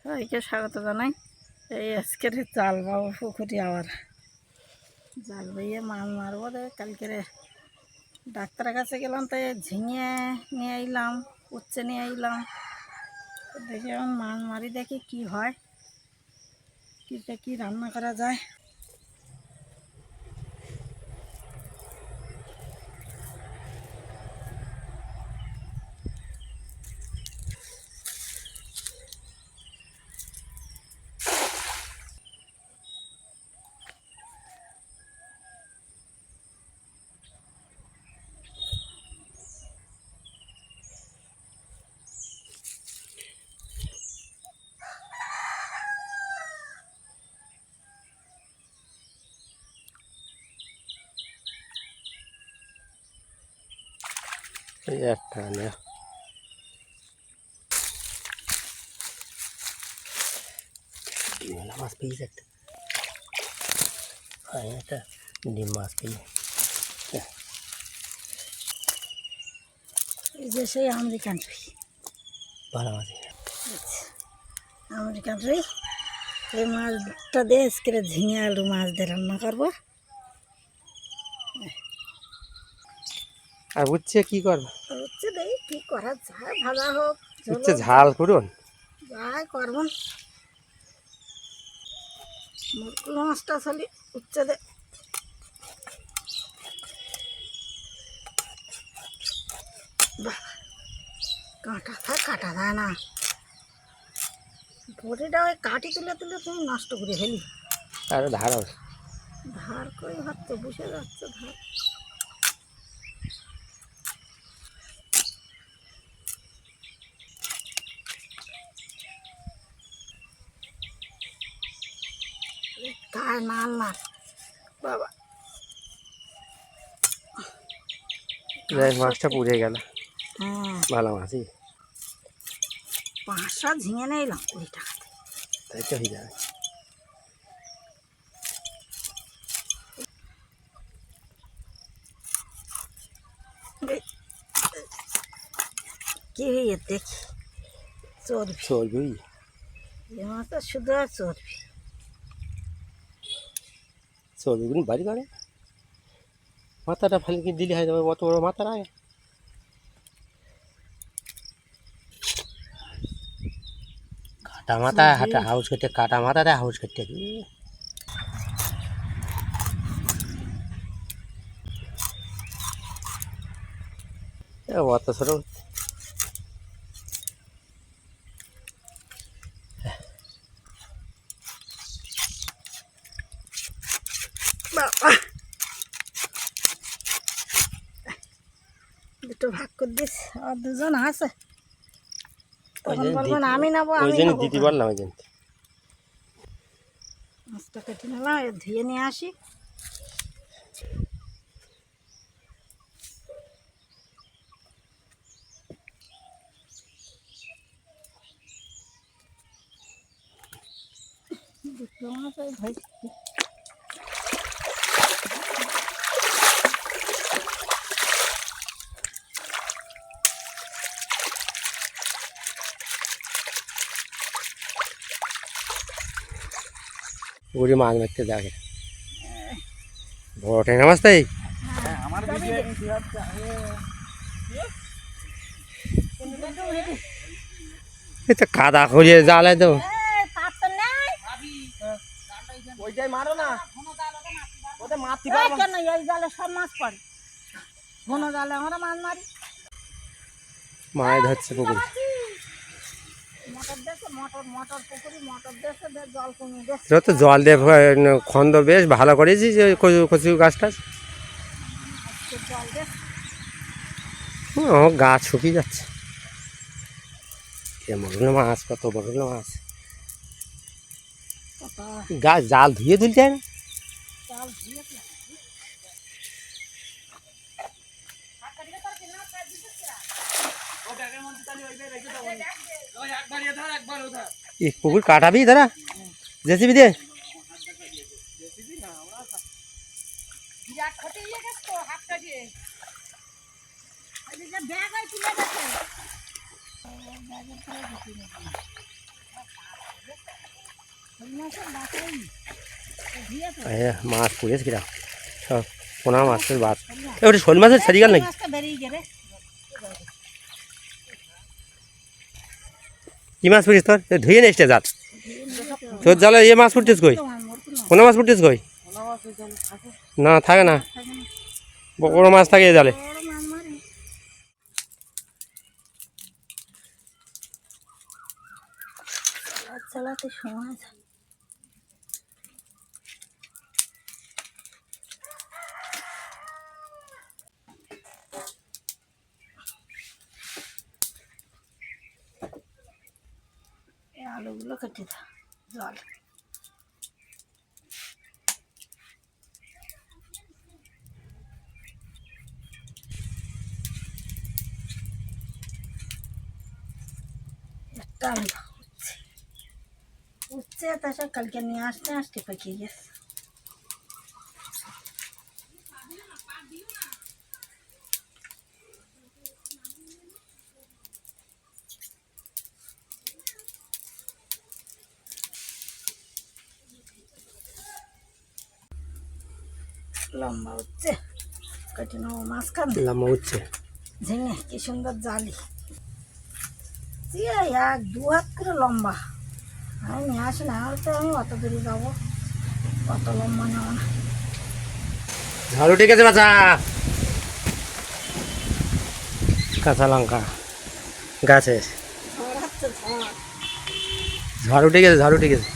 সবাইকে স্বাগত জানাই। এই আজকের জাল বাবু পুকুরি আবার জাল বইয়ে মাছ মারবো রে। কালকে ডাক্তারের কাছে গেলাম, তাই ঝিঙে নিয়ে এলাম, উচ্ছে নিয়ে এলাম। দেখি এখন মাছ মারি, দেখি কি হয়, কি রান্না করা যায়। এই একটা না ডিমলা মাছ পেয়েছে একটা। হ্যাঁ, একটা ডিম মাছ পেয়ে এই যে সেই আমেরিকান রুই, ভালো মাছ। আমেরিকান রুই, এই মাছটা দিয়ে আজকে ঝিঙে আলু মাছ দিয়ে রান্না করবো। আর উচ্ছে কি করবে? হচ্ছে দেখি কি করা যায়, ভাজা হোক, উচ্ছে ঝাল করুন, যাই করবো। মাছটা চলি উচ্ছে দে কাটা যায় না, বড়িটা ওই কাটি তুলে তুলে তুমি নষ্ট করে ফেলি। আর ধার হবে। ধার করে ভাবতে বসে যাচ্ছে ধার। গায়ে নাল না বাবা, মাছটা পুড়ে গেল। হ্যাঁ, ভালো মাছই, 5-7 ঝিঙে নিলাম 20 টাকাতে। তাই তো হয়ে যাবে। কি হয়ে দেখি চর্বি চর্বি, এ মাছটা শুধু আর চর্বি। চর্বিগুলো বাড়ি করে মাথাটা ফেলে কি দিলে হয়ে যাবে? অত বড় মাথা রায় কাটা মাথা হাতে হাউস করতে, কাটা মাথাটা হাউস করতে অত ছোট। বাবা দুটো ভাগ করে দিস, আর দুজন আছে, তখন বলবেন আমি নেবো আমি নেবো। দিদি বললাম ওই জন্য মাছটা কেটে নিলাম, ধুয়ে নিয়ে আসি। দুটো মাছ ওই ভাই বুড়ি মাছ মারতে দেখে বড় ট্যাংরা মাছ। তাই এটা কাদা করিয়ে জালে তো মারো না, কেন এই জালে সব মাছ পড়ে, ঘন জালে আমরা মাছ মারি। মাছ ধরছে পুকুরে। মোটর দেশে মোটর পুকুরি, মোটর দেশে জল কমে গেছে। এটা তো জল দিয়ে খন্দ বেশ ভালো করেছি, যে কচু কচু গাছ টাছ জল দেশ গাছ শুকিয়ে যাচ্ছে। মরগুলো মাছ, কত বড়গুলো মাছ, গাছ জাল ধুয়ে তুলতে হয় না। জাল ধুয়ে পুকুর কাটাবি দাদা, জেসিবি দিয়ে মাছ পড়েছে কিরা সব পোনা মাছের বাদ ওটা শোল মাছের ছাড়ি গেল নাকি কি মাছ পড়িস তোর ধুয়ে নিস জাত তোর জালে এ মাছ পড়তিস কই পোনা মাছ পড়তিস কই না থাকে না বড় মাছ থাকে এ জালে চালাতে সময় আলুগুলো কেটে দাও জল একটা আলু উচ্ছে তাছাড়া কালকে নিয়ে আসতে আসতে পেকে গেছে লম্বা উচ্ছে কেটে নেবো মাঝখান লম্বা উচ্ছে ঝিঙে কি সুন্দর জালি এক দু হাত করে লম্বা আমি নিয়ে আসি না হয়তো আমি অত দূরে যাবো অত লম্বা নেবো না ঝাড়ু ঠিক আছে বাচ্চা কাঁচা লঙ্কা গাছে ঝাড়ু ঠিক আছে ঝাড়ু ঠিক আছে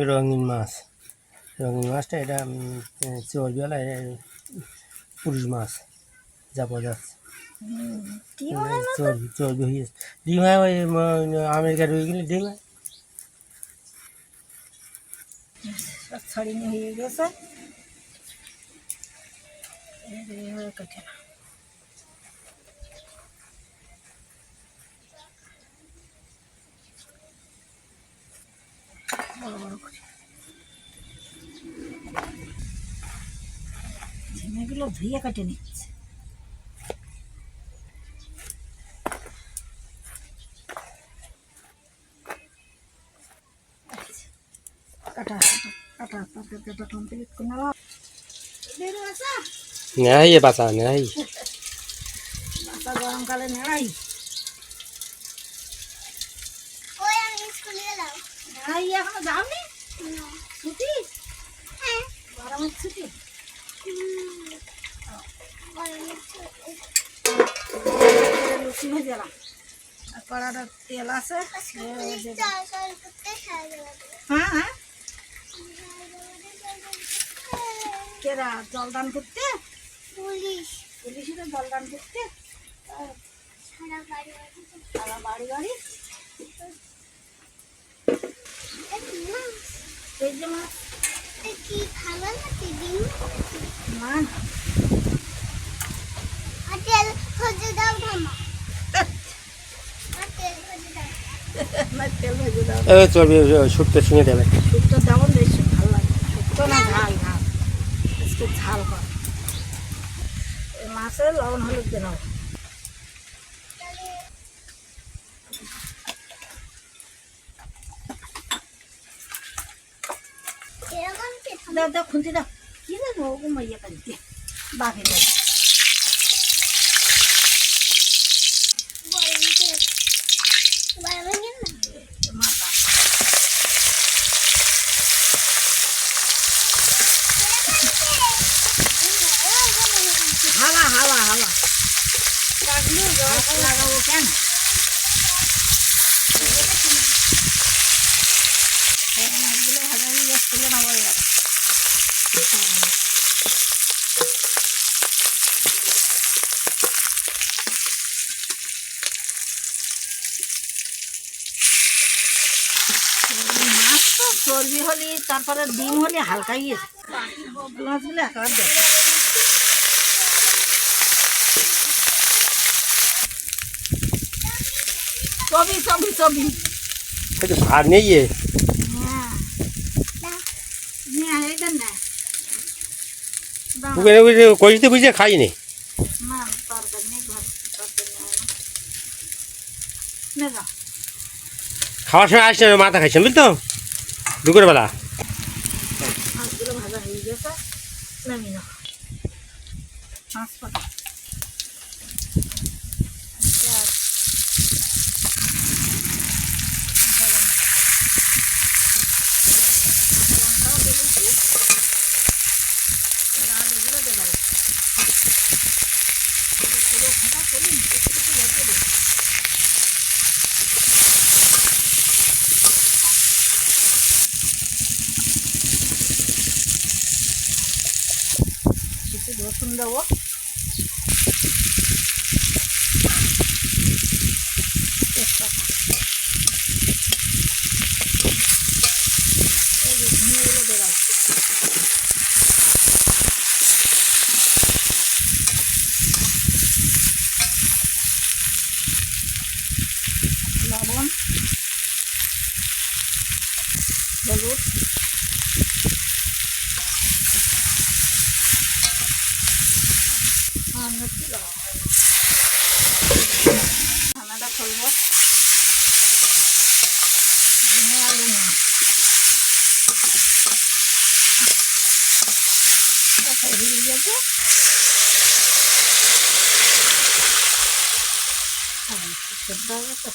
রঙিন মাছটা এটা চর্বিওয়ালা পুরুষ মাছ যা বোঝা যাচ্ছে চর্বি হয়ে গেছে ডিম হয় ওই আমেরিকার রয়ে গেলে ডিম হয় ছাড়িয়ে হয়ে গেছে কেটে না বড় বড় করে ঝিঙেগুলো ধুয়ে কেটে নিচ্ছে কাটা কাটা কাটা কমপ্লিট করে নেওয়া নেই বাচ্চা নেই বাচ্চা গরমকালে নেড়াই নেড়াই এখনো যাওনি ছুটি গরমের ছুটি লুচি ভেজে দিলাম আর কড়াটা তেল আছে হ্যাঁ হ্যাঁ কেরা জলদান করতে পুলিশে জলদান করতে সারা বাড়ি বাড়ি এই যে মাছ কি খাবার নাকি ডিম না আর তেল ভেজে দাও ধামা আর তেল ভেজে দাও না তেল ভেজে দাও চর্বি শুক্তো শুনে দেবে শুক্তো যেমন বেশি ভালো লাগে শুক্তো না ঝাল ঝাল আজকে ঝাল কর এই মাছে লবণ হলুদ দিয়ে নাও এরকম কি দাও দাও খুঁজে দাও কি রে ওরকম ইয়ে কালকে বাঘে দাও বলছে বাবা কেন মাথা হাওয়া হাওয়া হাওয়া লাগাবো কেন মাছগুলো ভাজা হয়ে গেছে তুলে নেবো এবার মাছ তো চর্বি হলে তারপরে ডিম হলে হালকা গিয়েছে মাছগুলো একেবারে দেখ ছবি ছবি ছবি ভাত নেই দাঁড়া, কষিতে বুঝে খাইনি না তরকারি নেই, ঘর তরকারি নেই না। নে যা, খাওয়ার সময় আসছে মাথা খাইছেন বুঝতো দুপুরবেলা মাছগুলো ভাজা হয়ে গেছে, নামি না মাছ পাতা পেঁয়াজ, কাঁচা লঙ্কাও দিয়ে দিচ্ছি, এবার আলুগুলো দিয়ে দেবো। পুরো ফাটা করুন, একটু একটু ভেজে দিই। কিছু রসুন দেবো, তেজপাতা, এই যে ধনিয়াগুলো দিয়ে দেবো। লবণ, হলুদ, আর মিষ্টি দেবো। ঠান্ডাটা খুলবো, ভেঙে আলু না হিল গেছে, সেদ্ধ হয়ে গেছে।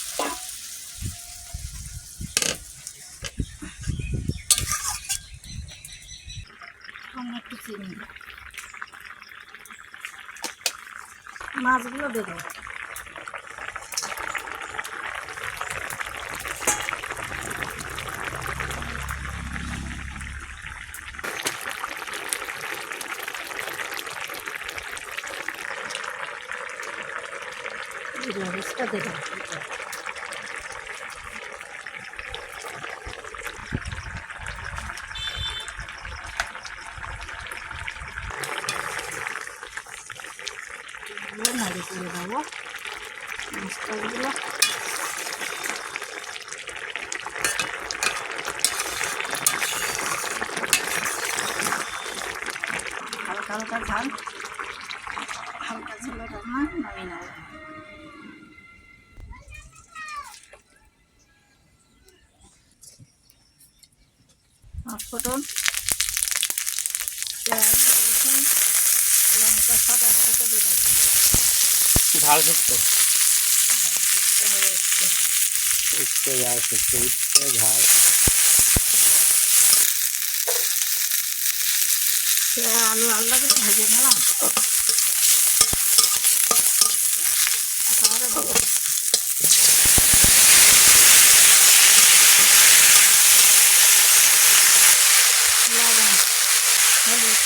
আমি একটু চিনি দিই। মাছগুলো দিয়ে দেবো। জিরা রসটা দিয়ে দেবো। নাড়ি করে দেবো মশলাগুলো। হালকা হালকা ঝাল, হালকা ঝালে রান্না, নামিয়ে নেবো। পাঁচফোড়ন, পেঁয়াজ, রসুন, লঙ্কা সব একসাথে দিয়ে দেবো। ঝাল শুক্তো উঠতে হয়ে এসছে। উঠতে ঝাল শুক্তো উঠতে ঝাল আলু আলাদা করে ভেজে নিলাম, তারপরে দেবো লবণ, হলুদ,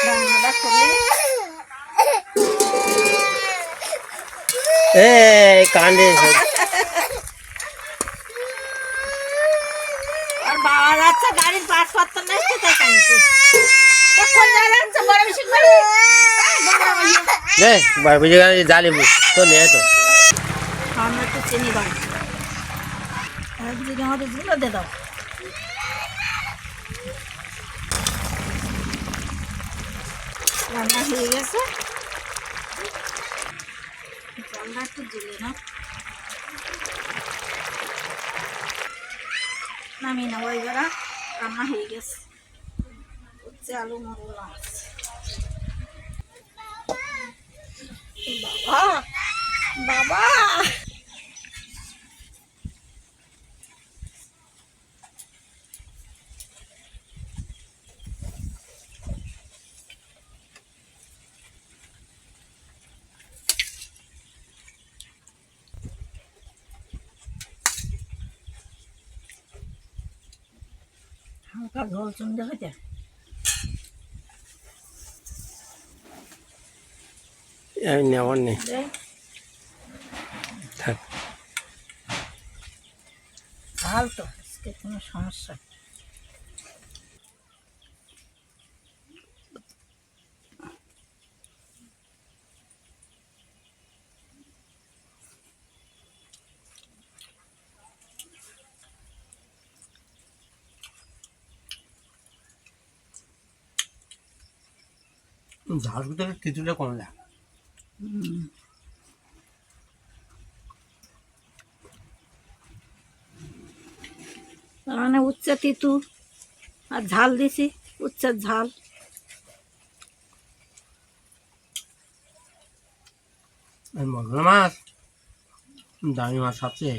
রান্নাটা করলে কান্দে আর বাবা যাচ্ছে গাড়ির পাসপত্র নেই, তাই কাঁদছে। কোন জায়গায় যাচ্ছে? বড় বেশি করে বুঝে গেল জালি তো নেই তো আমরা একটু চিনি দাও, একদিকে আমাদের ঝুলো দিয়ে দাও। রান্না হয়ে গেছে, জলটা একটু দিলে না, নামিয়ে নেবো। এবার রান্না হয়ে গেছে, হচ্ছে আলু মরলা মাছ। বাবা বাবা, হালকা ঝোল চুন দেখাতে নেওয়ার নেই, দেখ থাক। ঝাল তো আজকে কোনো সমস্যা নেই। ঝাল ভিতরে কিছুটা কম লাগে। তার মানে উচ্ছে তিতু আর ঝাল দিছি, উচ্ছের ঝাল। আর মশলা মাছ, দামি মাছ সবচেয়ে।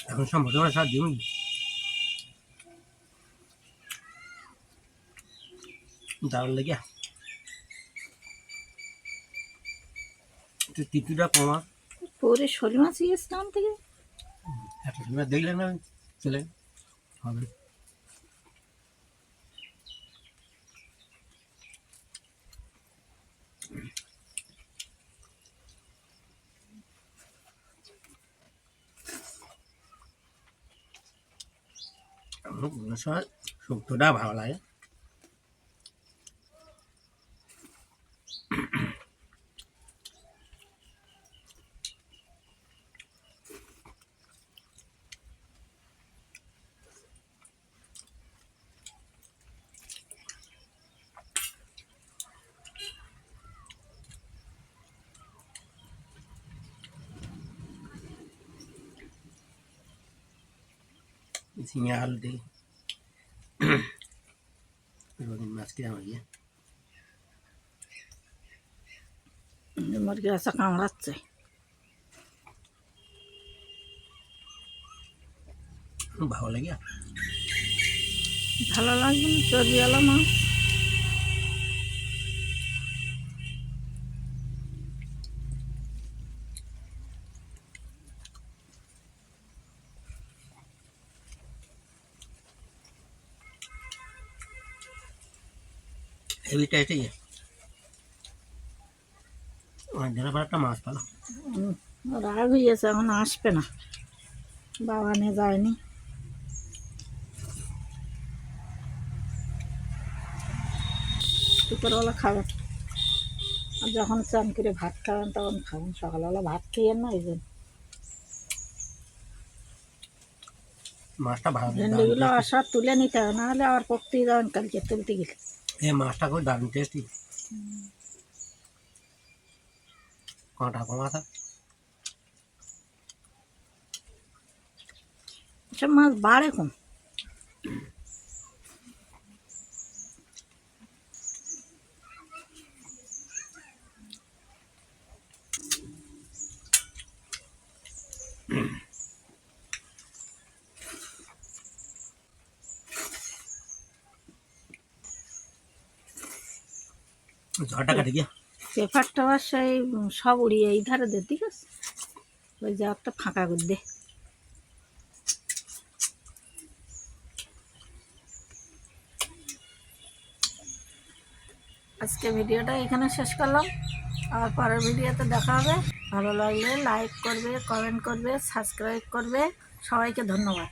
এখন সব মশলা মাছ আর দিন দারুণ লেগে তিতুটা কমা। পরে শোল মাছ গিয়েছিলাম থেকে একটা সময় দেখলেন না চলে হবে। কোনো সময় শুক্তোটা ভালো লাগে। ঝিঙে আলু দিই রঙিন মাছ কিনে আমার গিয়ে মুরগি আসা কামড়াচ্ছে। ভালো লাগে। ভালো লাগবে না চর্বিওয়ালা মাছ। হেভি টাইটে অনেক দিনের পর একটা মাছ পেলাম। রাগ হয়েছে, এখন আসবে না, বাবা নিয়ে যায়নি। দুপুরবেলা খাবেন, আর যখন চান করে ভাত খাবেন তখন খাবেন। সকালবেলা ভাত খেয়ে না, এই জন্য মাছটা ভালো ভেন্ডিগুলো আসা তুলে নিতে হবে, নাহলে আবার পকতেই যাবেন কালকে তুলতে গেলে। এই মাছটা খুব দারুণ টেস্টি। কাঁটা কমা থাক। এসব মাছ বাড়ে কম। ঝড়টা কাটে গিয়া পেপারটা আবার সেই সব উড়িয়ে এই ধারে দে, ঠিক আছে, ওই জায়গাটা ফাঁকা করে দে। আজকে ভিডিওটা এখানে শেষ করলাম, আর পরের ভিডিওতে দেখা হবে। ভালো লাগলে লাইক করবে, কমেন্ট করবে, সাবস্ক্রাইব করবে। সবাইকে ধন্যবাদ।